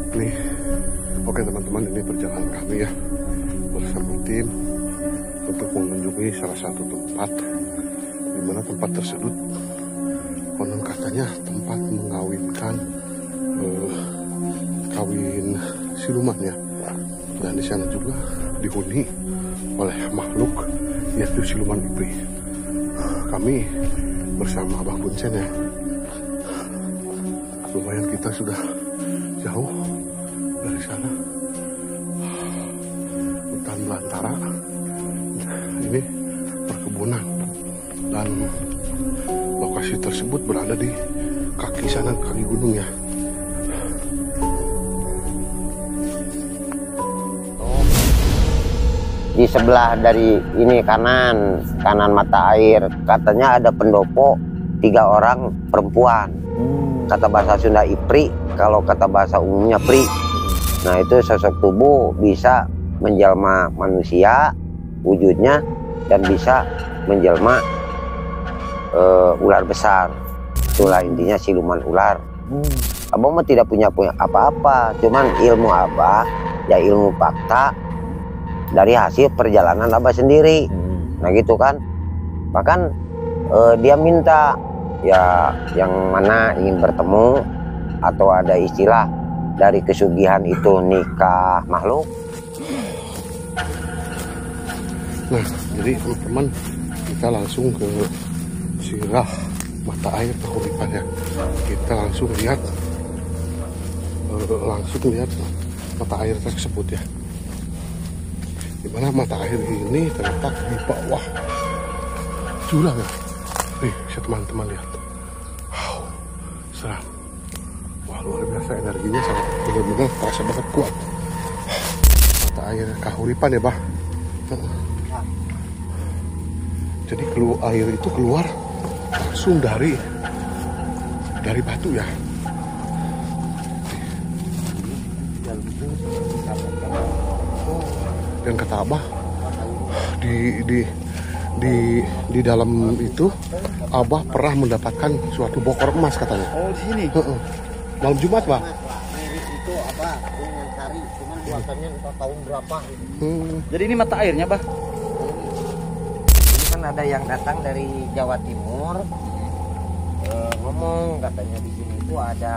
Nih, oke teman-teman, ini perjalanan kami ya bersama tim untuk mengunjungi salah satu tempat di mana tempat tersebut konon katanya tempat mengawinkan kawin siluman ya, dan di sana juga dihuni oleh makhluk yaitu siluman Ipri. Kami bersama Abah Kuncen ya, lumayan kita sudah jauh dari sana, hutan belantara, ini perkebunan, dan lokasi tersebut berada di kaki sana, kaki gunung ya. Di sebelah dari ini kanan mata air, katanya ada pendopo 3 orang perempuan. Kata bahasa Sunda Ipri, kalau kata bahasa umumnya Pri. Nah itu sosok tubuh bisa menjelma manusia wujudnya dan bisa menjelma ular besar. Itulah intinya siluman ular. Abang mah tidak punya apa-apa, cuman ilmu Abah ya ilmu fakta dari hasil perjalanan Abah sendiri. Nah gitu kan. Bahkan dia minta ya yang mana ingin bertemu atau ada istilah dari kesugihan itu nikah makhluk. Nah jadi teman-teman, kita langsung ke sirah mata air Kahuripan ya. Kita langsung lihat mata air tersebut ya, dimana mata air ini terletak di bawah jurang ya. Nih, teman-teman lihat. Wow, seram. Wah, luar biasa energinya, sangat benar-benar terasa banget kuat. Mata air Kahuripan ya, Bah. Jadi air itu keluar langsung dari batu ya. Dan kata Abah, di dalam itu Abah pernah mendapatkan suatu bokor emas katanya. Oh, di sini. Malam Jumat, Bah. Itu apa? Yang cari, cuman buatannya entah tahun berapa. Jadi ini mata airnya, Bah. Ini kan ada yang datang dari Jawa Timur, ngomong katanya di sini itu ada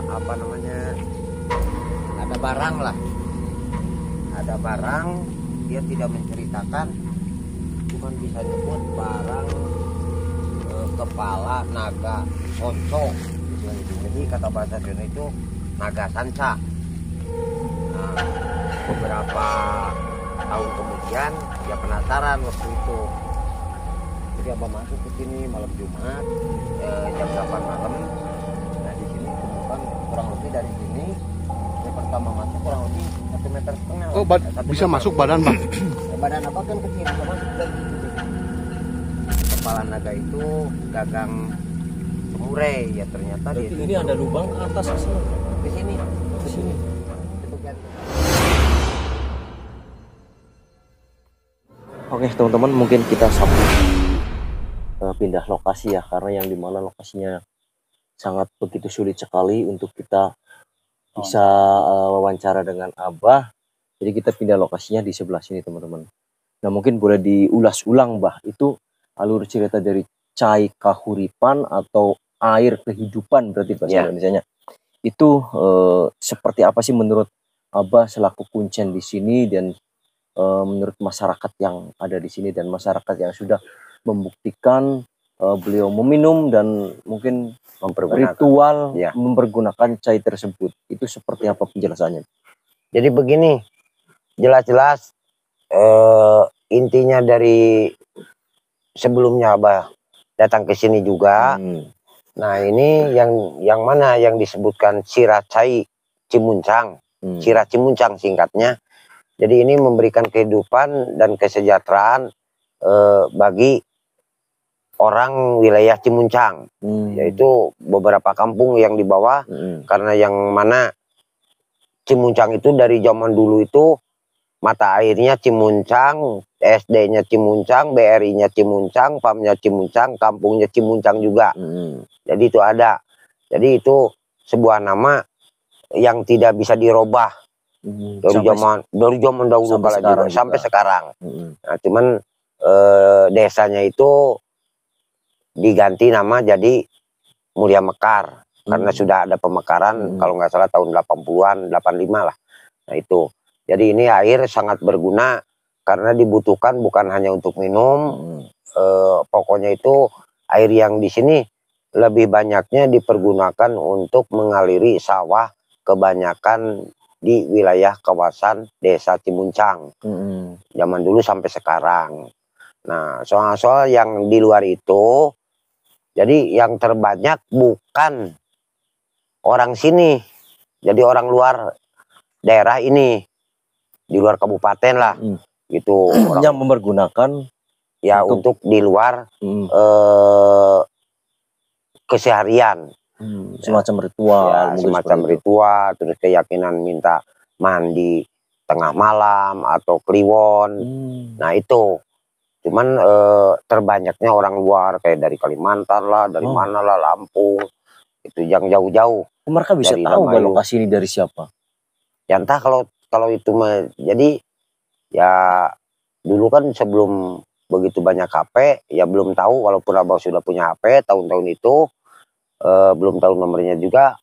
apa namanya? Ada barang lah. Ada barang, dia tidak menceritakan, cuman bisa nyebut barang kepala naga onco. Jadi kata bahasa Sunda itu naga sanca. Nah, beberapa tahun kemudian dia penasaran waktu itu. Jadi Abah masuk ke sini malam Jumat jam 8 malam. Nah di sini temukan kurang lebih dari sini. Yang pertama masuk kurang lebih 1,5 meter. Oh, bisa meter. Masuk badan, Bang? Badan Abah kan kecil, bisa masuk dari situ. Kepala naga itu gagang semure ya, ternyata di ini ada lubang ke atas ke sini. Di sini. Di sini. Oke teman-teman, mungkin kita sampai pindah lokasi ya, karena yang dimana lokasinya sangat begitu sulit sekali untuk kita bisa wawancara dengan Abah. Jadi kita pindah lokasinya di sebelah sini teman-teman. Nah mungkin boleh diulas ulang, Bah, itu alur cerita dari Cai Kahuripan atau air kehidupan berarti bahasa Indonesianya. Itu seperti apa sih menurut Abah selaku Kuncen di sini, dan menurut masyarakat yang ada di sini dan masyarakat yang sudah membuktikan beliau meminum dan mungkin ritual mempergunakan cai tersebut, itu seperti apa penjelasannya? Jadi begini, jelas-jelas intinya dari sebelumnya Abah datang ke sini juga. Nah ini yang mana yang disebutkan sirah cai Cimuncang, sirah Cimuncang singkatnya. Jadi ini memberikan kehidupan dan kesejahteraan bagi orang wilayah Cimuncang, yaitu beberapa kampung yang di bawah, karena yang mana Cimuncang itu dari zaman dulu itu mata airnya Cimuncang, SD-nya Cimuncang, BRI-nya Cimuncang, PAM-nya Cimuncang, kampungnya Cimuncang juga. Jadi itu ada. Jadi itu sebuah nama yang tidak bisa dirubah dari zaman dahulu kala juga sampai sekarang. Nah, cuman desanya itu diganti nama jadi Mulia Mekar karena sudah ada pemekaran kalau nggak salah tahun 80-an, 85 lah. Nah itu. Jadi ini air sangat berguna karena dibutuhkan bukan hanya untuk minum. Pokoknya itu air yang di sini lebih banyaknya dipergunakan untuk mengaliri sawah, kebanyakan di wilayah kawasan Desa Cimuncang. Zaman dulu sampai sekarang. Nah, soal-soal yang di luar itu, jadi yang terbanyak bukan orang sini, jadi orang luar daerah ini, di luar kabupaten lah, gitu. Yang mempergunakan ya untuk di luar keseharian, semacam ritual, ya, semacam ritual, terus keyakinan minta mandi tengah malam atau kliwon. Nah itu. Cuman terbanyaknya orang luar kayak dari Kalimantan lah, dari mana lah, Lampung, itu yang jauh-jauh. Mereka bisa tahu lokasi ini dari siapa? Ya entah kalau itu mah, jadi ya dulu kan sebelum begitu banyak HP, ya belum tahu, walaupun abang sudah punya HP tahun-tahun itu, belum tahu nomornya juga,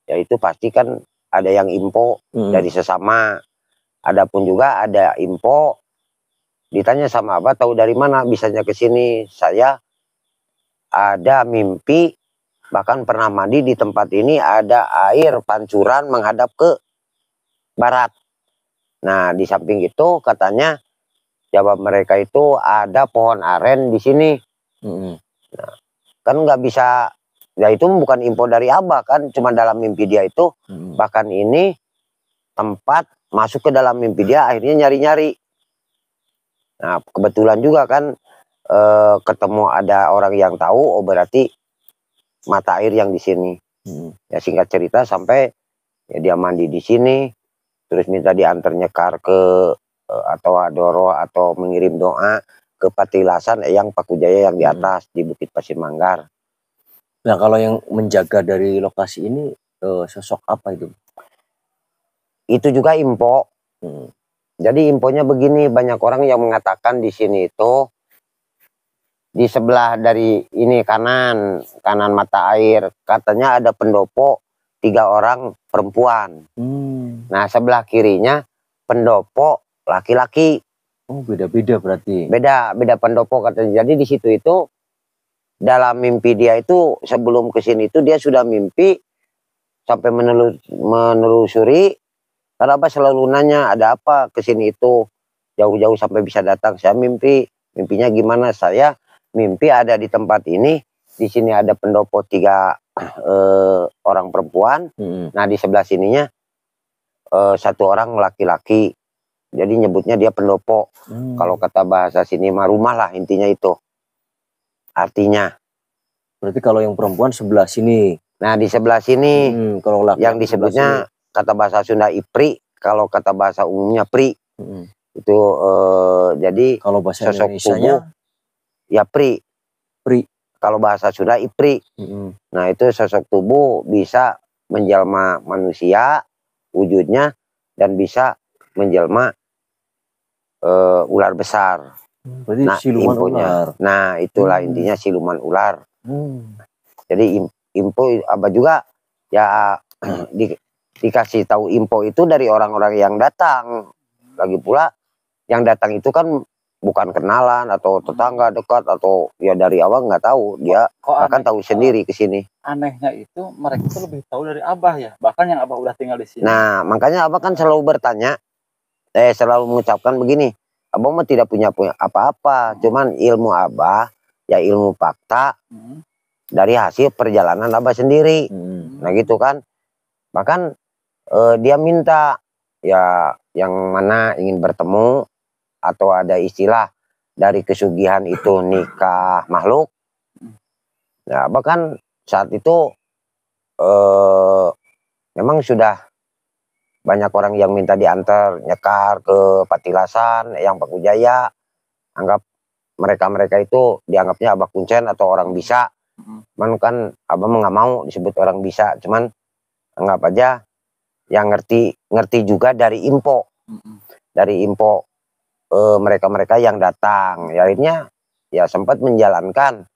ya itu pasti kan ada yang info dari sesama. Adapun juga ada info. Ditanya sama abah, tahu dari mana bisanya ke sini? Saya ada mimpi, bahkan pernah mandi di tempat ini, ada air pancuran menghadap ke barat. Nah, di samping itu katanya jawab mereka itu ada pohon aren di sini. Nah, kan nggak bisa, ya itu bukan info dari abah kan, cuma dalam mimpi dia itu. Bahkan ini tempat masuk ke dalam mimpi dia, akhirnya nyari-nyari. Nah, kebetulan juga kan ketemu ada orang yang tahu, oh berarti mata air yang di sini. Ya singkat cerita sampai ya dia mandi di sini, terus minta diantar nyekar ke atau adoro atau mengirim doa ke Patilasan yang Pakujaya yang di atas di Bukit Pasir Manggar. Nah, kalau yang menjaga dari lokasi ini sosok apa itu? Itu juga info. Jadi infonya begini, banyak orang yang mengatakan di sini itu di sebelah dari ini kanan mata air katanya ada pendopo 3 orang perempuan. Nah, sebelah kirinya pendopo laki-laki. Oh, beda-beda berarti. Beda pendopo katanya. Jadi di situ itu dalam mimpi dia itu sebelum ke sini itu dia sudah mimpi sampai menelusuri. Karena apa selalu nanya ada apa ke sini itu jauh-jauh sampai bisa datang. Saya mimpinya gimana? Saya mimpi ada di tempat ini. Di sini ada pendopo 3 orang perempuan. Nah di sebelah sininya 1 orang laki-laki. Jadi nyebutnya dia pendopo. Kalau kata bahasa sini mah rumah lah intinya itu. Artinya. Berarti kalau yang perempuan sebelah sini. Nah di sebelah sini. Kalau laki yang disebutnya kata bahasa Sunda Ipri, kalau kata bahasa umumnya Pri. Itu jadi kalau bahasa sosok Indonesianya tubuh ya Pri. Kalau bahasa Sunda Ipri. Nah itu sosok tubuh bisa menjelma manusia wujudnya dan bisa menjelma ular besar. Berarti nah siluman ular. Nah itulah intinya siluman ular. Jadi info apa juga ya dikasih tahu info itu dari orang-orang yang datang. Lagi pula yang datang itu kan bukan kenalan atau tetangga dekat atau ya dari awal nggak tahu, dia bahkan tahu sendiri ke sini. Anehnya itu mereka itu lebih tahu dari abah ya, bahkan yang abah udah tinggal di sini. Nah makanya abah kan selalu bertanya, selalu mengucapkan begini, abah mah tidak punya apa-apa, cuman ilmu abah ya ilmu fakta dari hasil perjalanan abah sendiri. Nah gitu kan. Bahkan dia minta ya yang mana ingin bertemu atau ada istilah dari kesugihan itu nikah makhluk. Nah bahkan saat itu memang sudah banyak orang yang minta diantar nyekar ke Patilasan yang Pakujaya. Anggap mereka itu dianggapnya abah kuncen atau orang bisa. Cuman kan abah nggak mau disebut orang bisa. Cuman anggap aja yang ngerti juga dari info. Dari info mereka-mereka yang datang. Ya, akhirnya ya sempat menjalankan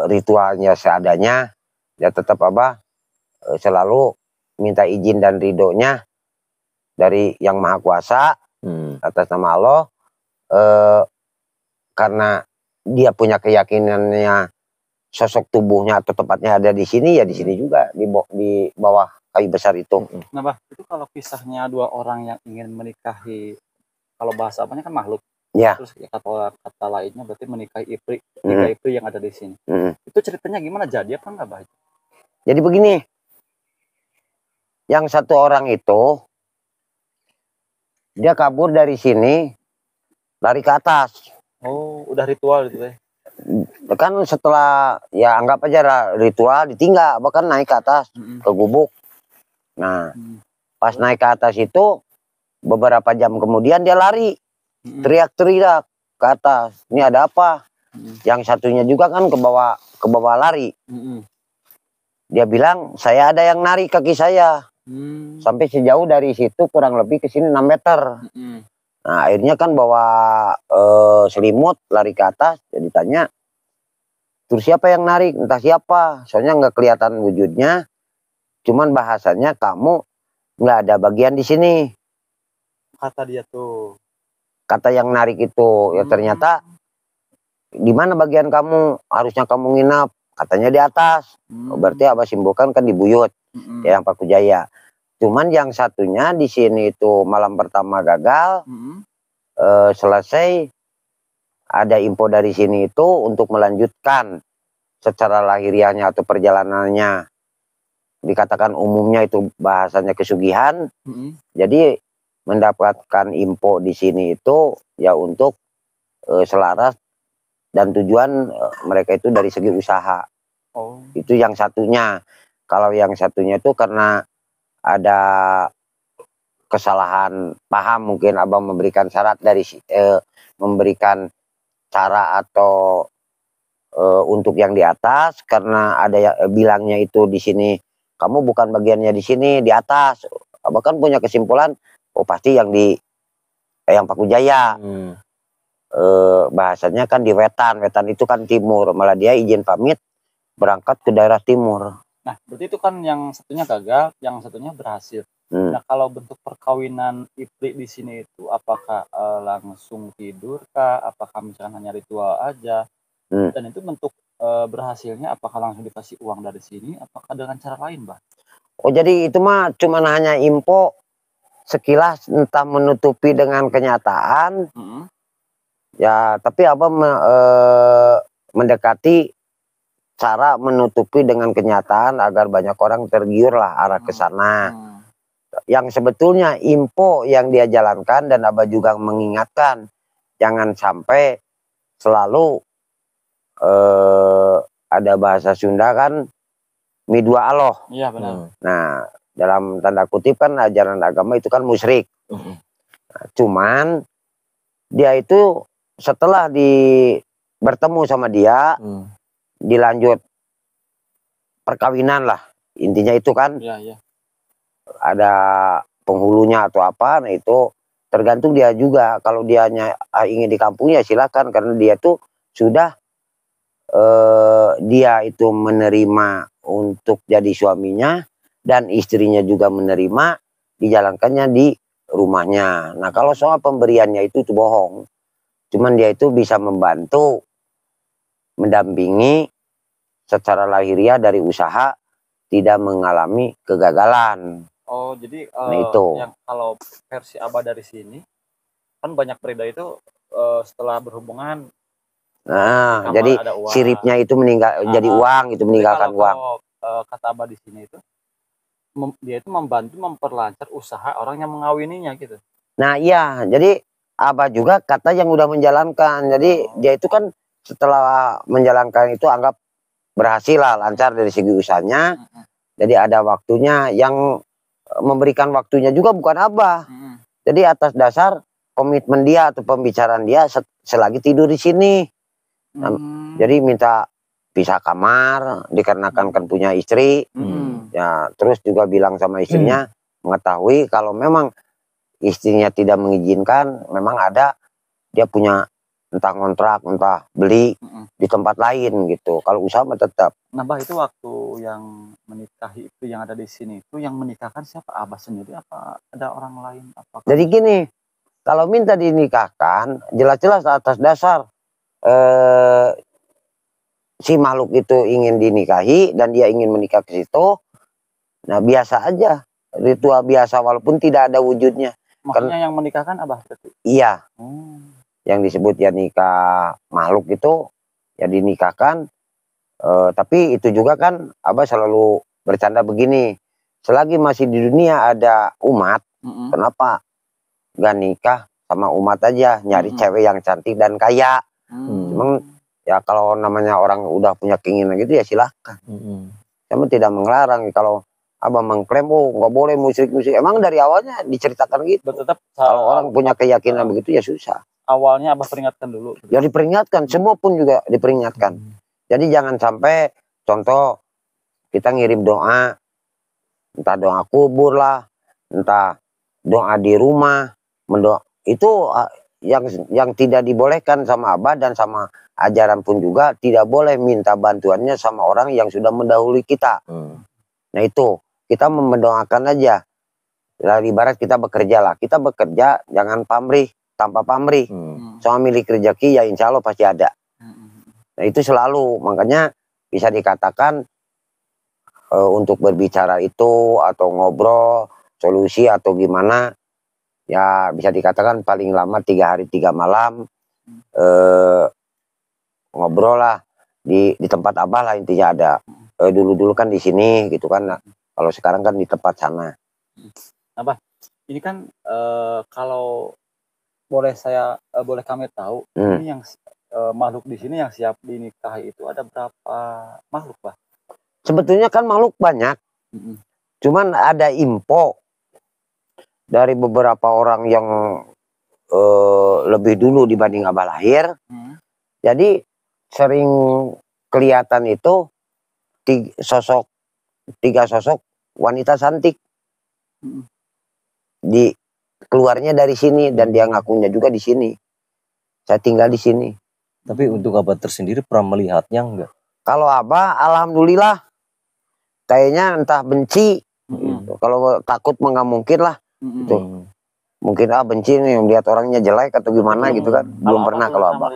ritualnya seadanya. Ya tetap selalu minta izin dan ridhonya dari Yang Maha Kuasa atas nama Allah, karena dia punya keyakinannya sosok tubuhnya atau tempatnya ada di sini, ya di sini juga di bawah kayu besar itu. Nah, Bah, itu kalau kisahnya dua orang yang ingin menikahi, kalau bahasa apanya kan makhluk. Ya. Terus kata lainnya berarti menikahi Ipri, tiga Ipri yang ada di sini. Itu ceritanya gimana, jadi apa enggak, Bah? Jadi begini, yang satu orang itu dia kabur dari sini, lari ke atas. Oh, udah ritual gitu ya? Kan setelah ya anggap aja ritual ditinggal, bahkan naik ke atas ke gubuk. Nah, pas naik ke atas itu beberapa jam kemudian dia lari, teriak-teriak ke atas. Ini ada apa? Yang satunya juga kan ke bawah lari. Dia bilang, saya ada yang narik kaki saya. Sampai sejauh dari situ kurang lebih ke sini 6 meter. Nah, akhirnya kan bawa selimut lari ke atas. Jadi tanya, terus siapa yang narik? Entah siapa. Soalnya nggak kelihatan wujudnya. Cuman bahasanya kamu nggak ada bagian di sini. Kata dia tuh. Kata yang narik itu. Ya ternyata di mana bagian kamu? Harusnya kamu nginap. Katanya di atas. Berarti Abah simpulkan kan di buyut. Yang Paku Jaya. Cuman yang satunya di sini itu malam pertama gagal. Selesai. Ada info dari sini itu untuk melanjutkan secara lahiriahnya atau perjalanannya. Dikatakan umumnya itu bahasanya kesugihan. Jadi mendapatkan info di sini itu ya untuk selaras dan tujuan mereka itu dari segi usaha. Itu yang satunya. Kalau yang satunya itu karena ada kesalahan paham, mungkin Abang memberikan syarat dari memberikan cara atau untuk yang di atas, karena ada yang bilangnya itu di sini kamu bukan bagiannya di sini, di atas. Abang kan punya kesimpulan, oh pasti yang di yang Paku Jaya. Bahasanya kan di Wetan itu kan timur, malah dia izin pamit berangkat ke daerah timur. Nah, berarti itu kan yang satunya gagal, yang satunya berhasil. Nah, kalau bentuk perkawinan Ipri di sini itu apakah langsung tidur kah? Apakah misalkan hanya ritual aja? Dan itu bentuk berhasilnya apakah langsung dikasih uang dari sini? Apakah dengan cara lain, Bah? Oh, jadi itu mah cuma hanya info sekilas, entah menutupi dengan kenyataan. Ya, tapi Abah mendekati cara menutupi dengan kenyataan agar banyak orang tergiur lah arah ke sana. Yang sebetulnya info yang dia jalankan, dan Abah juga mengingatkan jangan sampai selalu ada bahasa Sunda kan midua Allah. Iya, benar. Nah, dalam tanda kutip kan ajaran agama itu kan musyrik. Nah, cuman dia itu setelah bertemu sama dia, dilanjut perkawinan lah, intinya itu kan. Ada penghulunya atau apa, nah itu tergantung dia juga. Kalau dia ingin di kampungnya silakan, karena dia tuh sudah dia itu menerima untuk jadi suaminya, dan istrinya juga menerima dijalankannya di rumahnya. Nah, kalau soal pemberiannya itu bohong. Cuman dia itu bisa membantu, mendampingi secara lahiriah dari usaha, tidak mengalami kegagalan. Oh, jadi itu. Yang kalau versi Abah dari sini kan banyak pria itu setelah berhubungan. Nah, jadi siripnya itu jadi uang, itu meninggalkan uang. Kata Abah di sini itu dia itu membantu memperlancar usaha orang yang mengawininya gitu. Nah, iya, jadi Abah juga kata yang udah menjalankan. Jadi dia itu kan setelah menjalankan itu anggap berhasil lah, lancar dari segi usahanya. Jadi ada waktunya, yang memberikan waktunya juga bukan Abah. Jadi atas dasar komitmen dia atau pembicaraan dia selagi tidur di sini. Jadi minta pisah kamar dikarenakan kan punya istri. Ya, terus juga bilang sama istrinya mengetahui kalau memang istrinya tidak mengizinkan, memang ada dia punya entah kontrak, entah beli di tempat lain gitu. Kalau usaha mah tetap. Nah, Bah, itu waktu yang menikahi itu yang ada di sini itu yang menikahkan siapa? Abah sendiri apa ada orang lain? Apakah... Jadi gini, kalau minta dinikahkan jelas-jelas atas dasar si makhluk itu ingin dinikahi dan dia ingin menikah ke situ. Nah, biasa aja, ritual biasa walaupun tidak ada wujudnya. Maksudnya yang menikahkan Abah berarti? Iya. Yang disebut ya nikah makhluk itu ya dinikahkan. Tapi itu juga kan Abah selalu bercanda begini, selagi masih di dunia ada umat, kenapa gak nikah sama umat aja, nyari cewek yang cantik dan kaya. Cuman ya kalau namanya orang udah punya keinginan gitu ya silahkan. Cuma tidak melarang. Kalau Abah mengklaim nggak boleh musik, emang dari awalnya diceritakan gitu. Tetap kalau orang punya keyakinan begitu ya susah. Awalnya Abah peringatkan dulu. Ya diperingatkan, semua pun juga diperingatkan. Jadi jangan sampai contoh kita ngirim doa, entah doa kubur lah, entah doa di rumah, itu yang tidak dibolehkan sama Abah dan sama ajaran pun juga tidak boleh minta bantuannya sama orang yang sudah mendahului kita. Nah itu kita mendoakan aja. Dari ibarat kita bekerja lah, kita bekerja jangan pamrih, tanpa pamrih. Sama milik rezeki ya insya Allah pasti ada. Nah itu selalu, makanya bisa dikatakan untuk berbicara itu atau ngobrol solusi atau gimana ya bisa dikatakan paling lama 3 hari 3 malam ngobrol lah di tempat Abah lah intinya ada. Dulu kan di sini gitu kan. Nah, kalau sekarang kan di tempat sana. Abah, ini kan kalau boleh boleh kami tahu ini yang makhluk di sini yang siap dinikahi itu ada berapa makhluk, Bah? Sebetulnya kan makhluk banyak. Cuman ada info dari beberapa orang yang lebih dulu dibanding Abah lahir. Jadi sering kelihatan itu 3 sosok wanita cantik. Keluarnya dari sini dan dia ngakunya juga di sini. Saya tinggal di sini. Tapi untuk Abah tersendiri pernah melihatnya enggak? Kalau Abah alhamdulillah kayaknya entah benci. Kalau takut nggak mungkin lah. Gitu. Mungkin benci nih lihat orangnya jelek atau gimana gitu kan. Belum pernah kalau Abah.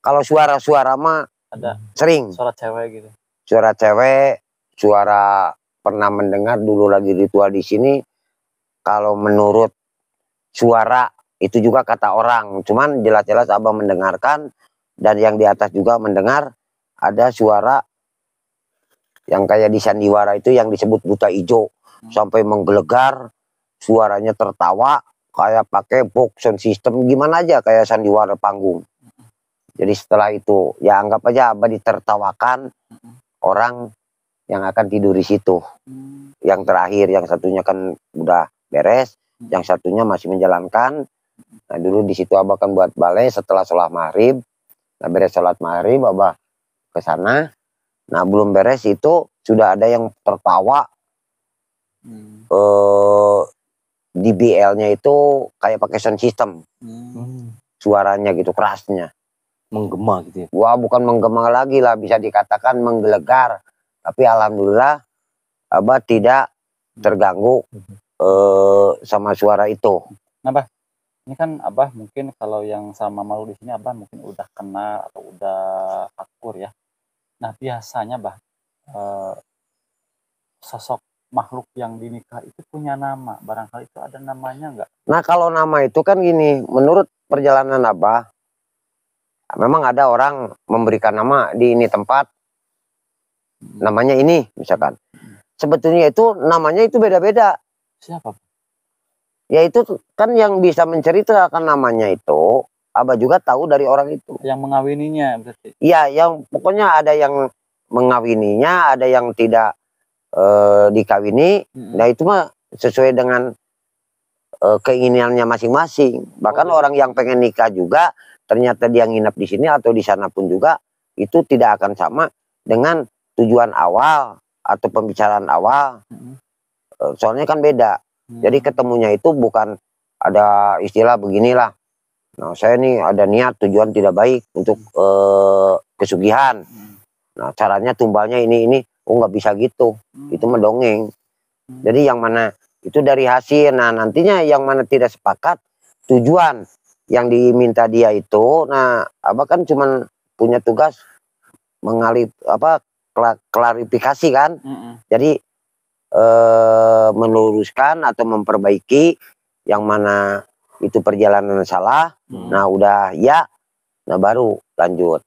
Kalau suara-suara mah ada sering. Suara cewek gitu. Suara cewek, suara pernah mendengar dulu lagi ritual di sini. Kalau menurut suara itu juga kata orang, cuman jelas-jelas Abah mendengarkan dan yang di atas juga mendengar ada suara yang kayak di sandiwara itu yang disebut buta ijo sampai menggelegar, suaranya tertawa kayak pakai box sound system gimana aja kayak sandiwara panggung. Jadi setelah itu ya anggap aja Abah ditertawakan orang yang akan tidur di situ. Yang terakhir yang satunya kan udah beres, yang satunya masih menjalankan. Nah dulu di situ Abah kan buat balai setelah sholat maghrib. Nah beres sholat maghrib Abah ke sana. Nah belum beres itu sudah ada yang tertawa. Di BL-nya itu kayak pakai sound system. Suaranya gitu kerasnya. Menggema gitu ya? Wah bukan menggema lagi lah, bisa dikatakan menggelegar. Tapi alhamdulillah Abah tidak terganggu sama suara itu. Nah, Bah, ini kan Abah mungkin kalau yang sama makhluk di sini Abah mungkin udah kenal atau udah akur ya. Nah, biasanya Bah, sosok makhluk yang dinikah itu punya nama. Barangkali itu ada namanya nggak? Nah, kalau nama itu kan gini, menurut perjalanan Abah, memang ada orang memberikan nama di ini tempat, namanya ini misalkan. Sebetulnya itu namanya itu beda-beda. Siapa? Ya itu kan yang bisa menceritakan namanya itu, Abah juga tahu dari orang itu. Yang mengawininya berarti? Iya, yang pokoknya ada yang mengawininya, ada yang tidak dikawini. Nah itu mah sesuai dengan keinginannya masing-masing. Bahkan orang yang pengen nikah juga, ternyata dia nginap di sini atau di sana pun juga itu tidak akan sama dengan tujuan awal atau pembicaraan awal. Soalnya kan beda. Jadi ketemunya itu bukan ada istilah beginilah. Nah, saya nih ada niat tujuan tidak baik untuk kesugihan. Nah, caranya tumbalnya ini. Oh, nggak bisa gitu. Itu mendongeng. Jadi yang mana itu dari hasil. Nah, nantinya yang mana tidak sepakat tujuan yang diminta dia itu. Nah, Abah kan cuman punya tugas klarifikasi kan. Jadi meluruskan atau memperbaiki yang mana itu perjalanan salah. Nah, udah ya, nah baru lanjut.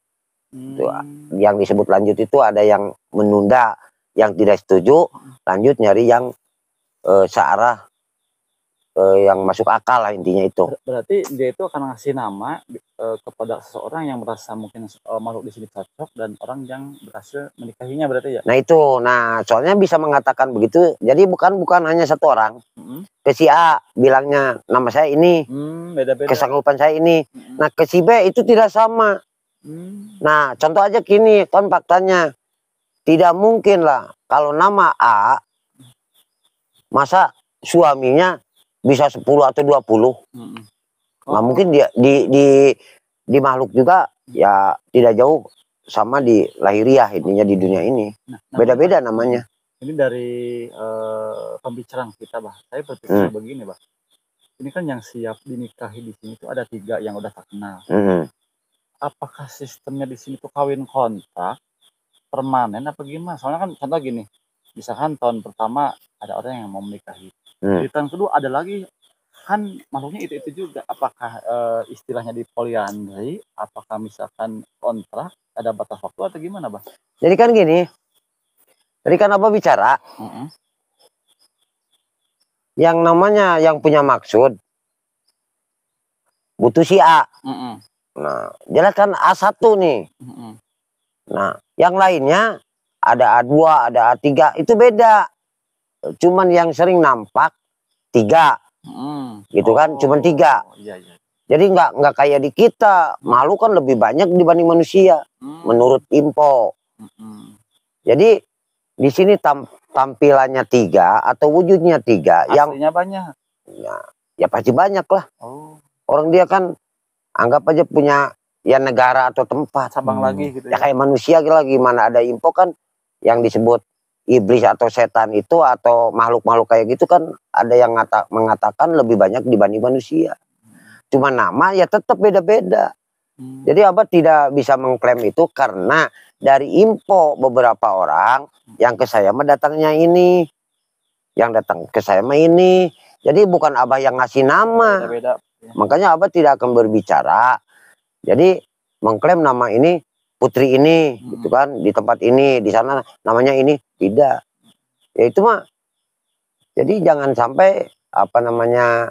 Itu, yang disebut lanjut itu ada yang menunda, yang tidak setuju, lanjut nyari yang searah, yang masuk akal lah, intinya itu. Berarti dia itu akan ngasih nama kepada seseorang yang merasa mungkin makhluk di sini cocok dan orang yang berhasil menikahinya berarti ya. Nah itu, nah soalnya bisa mengatakan begitu. Jadi bukan hanya satu orang. Ke si A bilangnya nama saya ini, beda-beda. kesanggupan saya ini. Nah ke si B itu tidak sama. Nah contoh aja gini, kan faktanya tidak mungkin lah kalau nama A, masa suaminya bisa 10 atau 20. Nah mungkin dia di makhluk juga ya tidak jauh sama di lahiriah, intinya di dunia ini. Beda-beda namanya. Ini dari pembicaraan kita, Bah. Saya berpikir begini, Bah. Ini kan yang siap dinikahi di sini tuh ada 3 yang udah tak kenal. Apakah sistemnya di sini tuh kawin kontrak permanen apa gimana? Soalnya kan contoh gini, misalkan tahun pertama ada orang yang mau menikahi. Di tahun kedua ada lagi, kan makhluknya itu juga. Apakah istilahnya di poliandri, apakah misalkan kontrak ada batas waktu atau gimana, Bang? Jadi kan gini, tadi kan Abah bicara yang namanya yang punya maksud butuh si A. Nah jelas kan A1 nih. Nah yang lainnya ada A2, ada A3, itu beda. Cuman yang sering nampak 3, gitu kan, cuman 3. Jadi nggak kayak di kita, makhluk kan lebih banyak dibanding manusia, menurut info. Jadi di sini tampilannya 3 atau wujudnya 3, aslinya banyak. Ya pasti banyak lah. Orang dia kan anggap aja punya ya negara atau tempat. Cabang lagi gitu ya. Kayak manusia lagi, mana ada info kan yang disebut iblis atau setan itu atau makhluk-makhluk kayak gitu kan ada yang mengatakan lebih banyak dibanding manusia. Cuma nama ya tetap beda-beda. Jadi Abah tidak bisa mengklaim itu karena dari info beberapa orang yang ke saya mah datangnya ini, yang datang ke saya mah ini. Jadi bukan Abah yang ngasih nama. Beda-beda. Makanya Abah tidak akan berbicara. Jadi mengklaim nama ini putri ini, gitu kan, di tempat ini, di sana namanya ini, tidak. Ya itu mah. Jadi jangan sampai apa namanya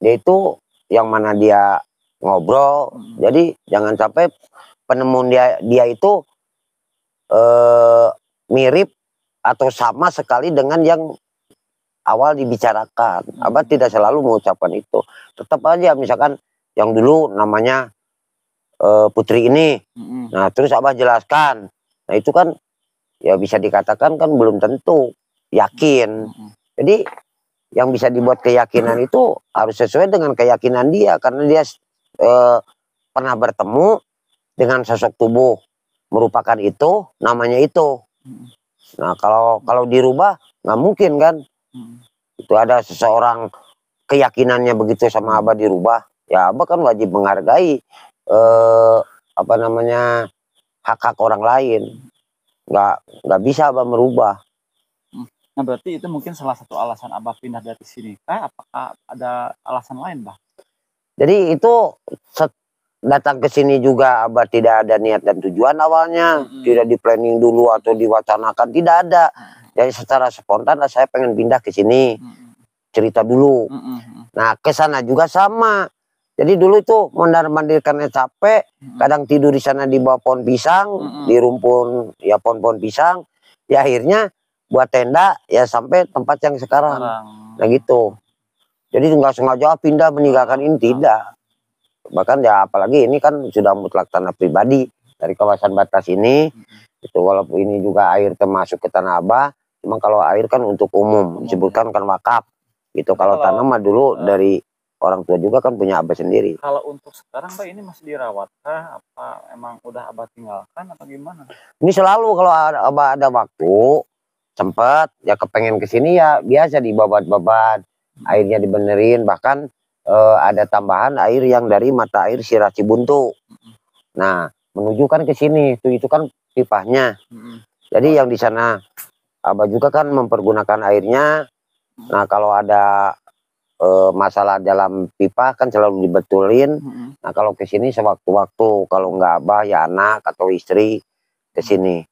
dia itu yang mana dia ngobrol. Jadi jangan sampai penemuan dia itu mirip atau sama sekali dengan yang awal dibicarakan. Abah tidak selalu mengucapkan itu. Tetap aja misalkan yang dulu namanya putri ini. Nah terus Abah jelaskan. Nah itu kan ya bisa dikatakan kan belum tentu yakin. Jadi yang bisa dibuat keyakinan itu harus sesuai dengan keyakinan dia. Karena dia pernah bertemu dengan sosok tubuh merupakan itu, namanya itu. Nah kalau dirubah nggak mungkin kan. Itu ada seseorang keyakinannya begitu sama Abah dirubah. Ya Abah kan wajib menghargai apa namanya hak-hak orang lain. Nggak bisa Abah merubah. Nah berarti itu mungkin salah satu alasan Abah pindah dari sini kah? Apakah ada alasan lain, Bah? Jadi itu datang ke sini juga Abah tidak ada niat dan tujuan awalnya, tidak di planning dulu atau diwacanakan, tidak ada. Jadi secara spontan lah saya pengen pindah ke sini, cerita dulu. Nah ke sana juga sama. Jadi dulu itu mondar-mandir karena capek, kadang tidur di sana di bawah pohon pisang, di rumpun ya pohon-pohon pisang. Ya akhirnya buat tenda ya sampai tempat yang sekarang. Nah gitu. Jadi nggak sengaja pindah meninggalkan ini, tidak. Bahkan ya apalagi ini kan sudah mutlak tanah pribadi. dari kawasan batas ini. Itu walaupun ini juga air termasuk ke Tanah Abah, cuma kalau air kan untuk umum, disebutkan kan wakaf gitu. Kalau tanah mah dulu dari orang tua juga kan punya Abah sendiri. Kalau untuk sekarang Pak ini masih dirawat kah? Apa emang udah Abah tinggalkan atau gimana? Ini selalu kalau Abah ada waktu sempat ya kepengen kesini ya biasa dibabat-babat, airnya dibenerin, bahkan ada tambahan air yang dari mata air Sirah Cibuntu. Nah menuju kan ke sini itu kan pipanya. Jadi yang di sana Abah juga kan mempergunakan airnya. Nah kalau ada masalah dalam pipa kan selalu dibetulin. Nah kalau ke sini sewaktu-waktu, kalau nggak Abah ya anak atau istri ke sini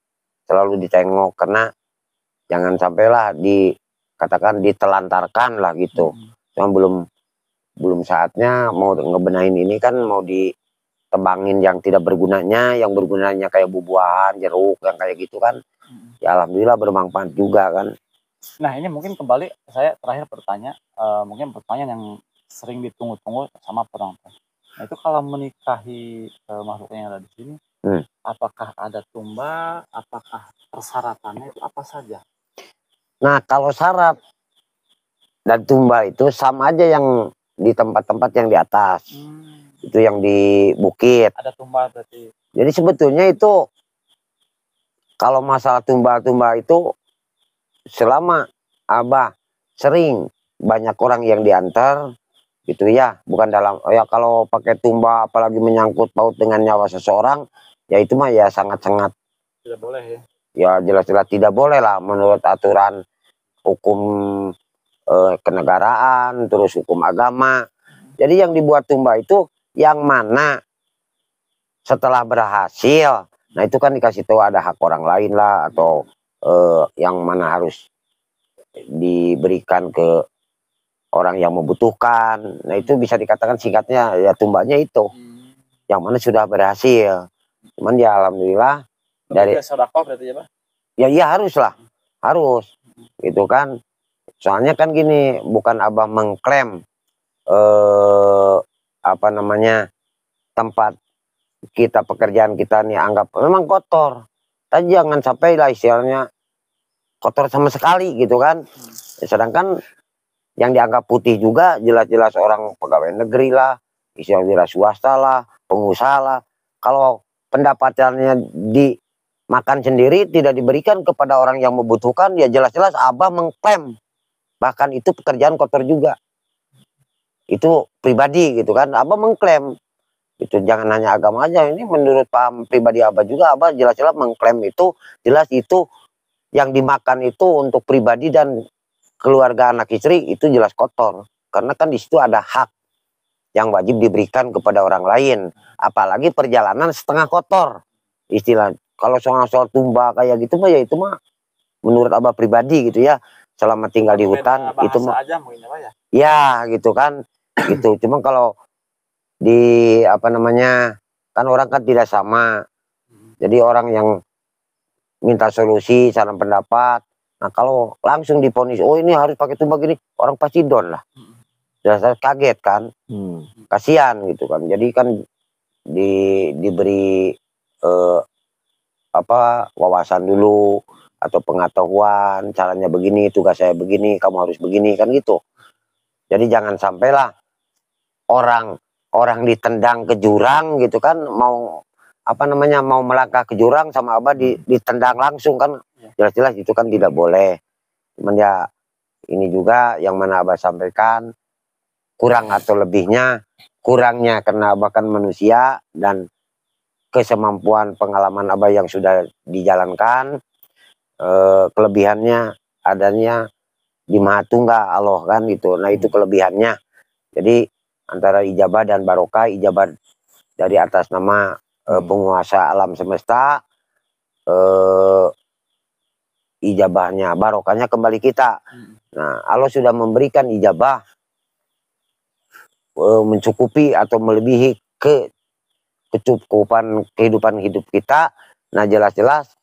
selalu ditengok, karena jangan sampailah dikatakan ditelantarkan lah gitu. Cuma belum saatnya mau ngebenahin ini kan, mau ditebangin yang tidak bergunanya, yang bergunanya kayak buah-buahan, jeruk yang kayak gitu kan. Ya alhamdulillah bermanfaat juga kan. Nah ini mungkin kembali saya terakhir bertanya, mungkin pertanyaan yang sering ditunggu-tunggu sama penonton. Nah itu kalau menikahi makhluk yang ada di sini, apakah ada tumbal, apakah persyaratannya itu apa saja? Nah kalau syarat dan tumbal itu sama aja yang di tempat-tempat yang di atas, itu yang di bukit. Ada tumbal berarti. Jadi sebetulnya itu kalau masalah tumbal-tumbal itu selama Abah sering banyak orang yang diantar gitu ya, bukan dalam ya kalau pakai tumbal apalagi menyangkut paut dengan nyawa seseorang, ya itu mah ya sangat-sangat tidak boleh ya. Ya jelas-jelas tidak boleh lah menurut aturan hukum kenegaraan, terus hukum agama. Jadi yang dibuat tumbal itu yang mana setelah berhasil, nah itu kan dikasih tahu ada hak orang lain lah, atau yang mana harus diberikan ke orang yang membutuhkan. Nah itu bisa dikatakan singkatnya ya tumbalnya itu yang mana sudah berhasil. Cuman ya alhamdulillah dari sedekah berarti ya Pak? Ya iya harus lah, harus gitu kan. Soalnya kan gini, bukan Abah mengklaim apa namanya tempat kita, pekerjaan kita nih anggap memang kotor, tapi jangan sampai lah istilahnya kotor sama sekali gitu kan. Sedangkan yang dianggap putih juga jelas-jelas orang pegawai negeri lah, istilahnya swasta lah, pengusaha lah. Kalau pendapatannya dimakan sendiri, tidak diberikan kepada orang yang membutuhkan, ya jelas-jelas Abah mengklaim bahkan itu pekerjaan kotor juga. Itu pribadi gitu kan, Abah mengklaim. Itu jangan hanya agama aja, ini menurut paham pribadi Abah juga, Abah jelas-jelas mengklaim itu, jelas itu yang dimakan itu untuk pribadi dan keluarga anak istri itu jelas kotor. Karena kan di situ ada hak yang wajib diberikan kepada orang lain. Apalagi perjalanan setengah kotor. Istilah kalau soal tumbal kayak gitu mah ya itu mah menurut Abah pribadi gitu ya. Selama tinggal di hutan itu mah aja mungkin ya. Ya gitu kan. Gitu. Cuma kalau di apa namanya kan orang kan tidak sama. Jadi orang yang minta solusi, saran pendapat. Nah kalau langsung diponis, oh ini harus pakai tumbal gini, orang pasti down lah. Jelas kaget kan, kasihan gitu kan. Jadi kan diberi apa wawasan dulu atau pengetahuan, caranya begini, tugas saya begini, kamu harus begini kan gitu. Jadi jangan sampailah orang ditendang ke jurang gitu kan, mau apa namanya mau melangkah ke jurang sama Abah ditendang langsung kan, jelas-jelas itu kan tidak boleh. Cuman ya ini juga yang mana Abah sampaikan kurang atau lebihnya, kurangnya karena Abah kan manusia dan kesemampuan pengalaman Abah yang sudah dijalankan, kelebihannya adanya di Maha Tunggal Allah kan gitu. Nah itu kelebihannya. Jadi antara ijabah dan barokah, ijabah dari atas nama penguasa alam semesta, ijabahnya barokahnya kembali kita. Nah Allah sudah memberikan ijabah mencukupi atau melebihi kecukupan kehidupan hidup kita. Nah jelas-jelas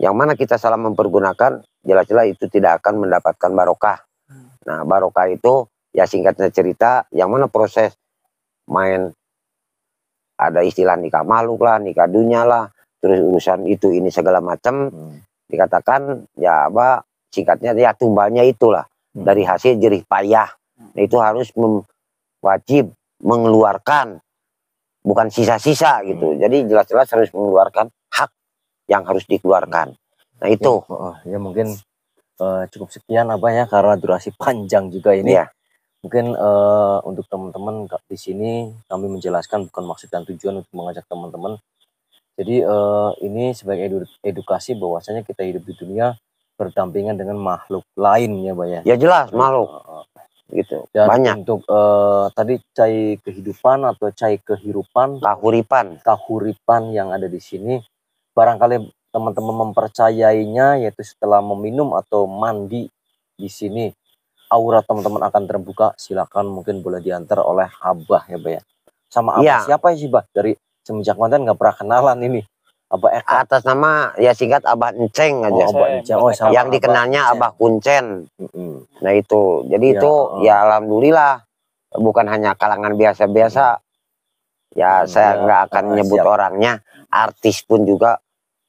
yang mana kita salah mempergunakan, jelas-jelas itu tidak akan mendapatkan barokah. Nah barokah itu ya singkatnya cerita, yang mana proses main ada istilah nikah makhluk lah, nikah dunia lah, terus urusan itu ini segala macam. Dikatakan ya apa singkatnya ya tumbalnya itulah dari hasil jerih payah. Nah, itu harus wajib mengeluarkan, bukan sisa-sisa gitu. Jadi jelas-jelas harus mengeluarkan hak yang harus dikeluarkan. Nah itu ya mungkin cukup sekian Abah ya, karena durasi panjang juga ini. ya. Mungkin untuk teman-teman di sini kami menjelaskan bukan maksud dan tujuan untuk mengajak teman-teman. Jadi ini sebagai edukasi bahwasanya kita hidup di dunia berdampingan dengan makhluk lain ya Bah ya. Ya jelas makhluk gitu. Dan banyak untuk tadi cai kehidupan atau cai kehirupan, kahuripan yang ada di sini, barangkali teman-teman mempercayainya, yaitu setelah meminum atau mandi di sini aura teman-teman akan terbuka. Silakan mungkin boleh diantar oleh Abah ya Bah ya. Sama Abah siapa sih Bah? Dari semenjak mantan nggak pernah kenalan ini. Abah Eka. Atas nama ya singkat Abah Enceng aja. Abah Enceng. Sama yang dikenalnya Abah Kuncen. Nah itu, jadi itu ya alhamdulillah bukan hanya kalangan biasa-biasa. Ya saya nggak akan nyebut orangnya, artis pun juga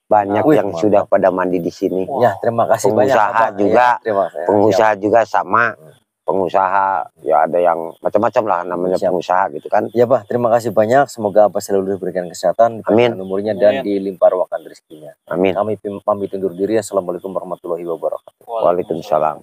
banyak yang sudah pada mandi di sini. Ya terima kasih pengusaha banyak. Juga, ya, pengusaha juga sama. Pengusaha ya ada yang macam-macam lah namanya pengusaha gitu kan. Ya Bah, terima kasih banyak. Semoga Abah selalu diberikan kesehatan, amin, umurnya dan dilimpah ruahkan rezekinya. Amin. Kami pamit undur diri. Assalamualaikum warahmatullahi wabarakatuh. Waalaikumsalam.